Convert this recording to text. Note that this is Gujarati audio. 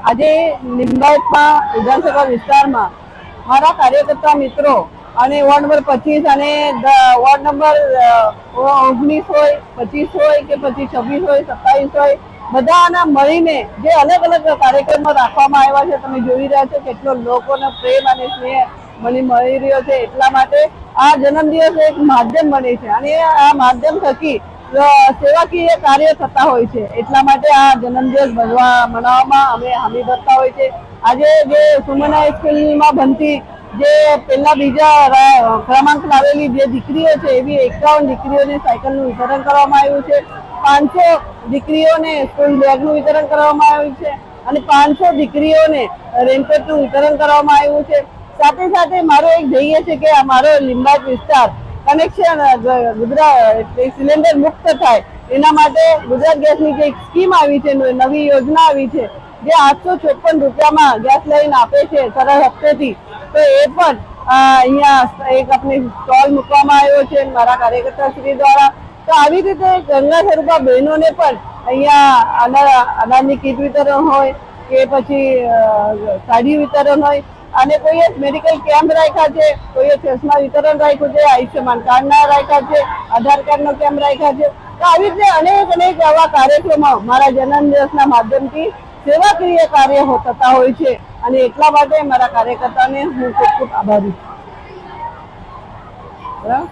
આજે લિંબાયતમાં વિધાનસભા વિસ્તારમાં મારા કાર્યકર્તા મિત્રો અને વોર્ડ નંબર 25 અને વોર્ડ નંબર 19 હોય, 25 હોય કે પછી 26 હોય, 27 હોય, બધાના મળીને જે અલગ અલગ કાર્યક્રમો રાખવામાં આવ્યા છે. તમે જોઈ રહ્યા છો કેટલો લોકોનો પ્રેમ અને સ્નેહ મળી રહ્યો છે. એટલા માટે આ જન્મદિવસ એક માધ્યમ બને છે અને આ માધ્યમ થકી સેવાકીય કાર્ય થતા હોય છે. એટલા માટે આ જન્મદિવસ મનાવવામાં અમે હામી ભરતા હોય છે. આજે જે સુમન હાઈસ્કૂલમાં ભણતી જે પહેલા બીજા ક્રમાંક લાવેલી જે દીકરીઓ છે એવી 51 દીકરીઓને સાયકલનું વિતરણ કરવામાં આવ્યું છે. 500 દીકરીઓને સ્કૂલ બેગનું વિતરણ કરવામાં આવ્યું છે અને 500 દીકરીઓને રેનકોટનું વિતરણ કરવામાં આવ્યું છે. સાથે સાથે મારો એક ધ્યેય છે કે અમારો લિંબાયત વિસ્તાર કનેક્શન ગુજરાત સિલિન્ડર મુક્ત થાય. એના માટે ગુજરાત ગેસની જે સ્કીમ આવી છે, નવી યોજના આવી છે, જે 856 રૂપિયામાં ગેસ લાઈન આપે છે સરળ હપ્તેથી, તો એ પણ અહીંયા એક આપણે સ્ટોલ મૂકવામાં આવ્યો છે મારા કાર્યકર્તા શ્રી દ્વારા. તો આવી રીતે ગંગા સ્વરૂપા બહેનોને પણ અહીંયા અનાજની કીટ વિતરણ હોય કે પછી સાડી વિતરણ હોય અને કોઈએ મેડિકલ કેમ્પ રાખ્યા છે, કોઈએ ચશ્મા વિતરણ રાખ્યું છે, આયુષ્યમાન કાર્ડના રાખ્યા છે, આધાર કાર્ડનો કેમ્પ રાખ્યા છે. તો આવી રીતે અનેક આવા કાર્યક્રમો મારા જન્મદિવસના માધ્યમથી સેવાકીય કાર્ય થતા હોય છે અને એટલા માટે મારા કાર્યકર્તાને હું ખૂબ ખૂબ આભારી છું.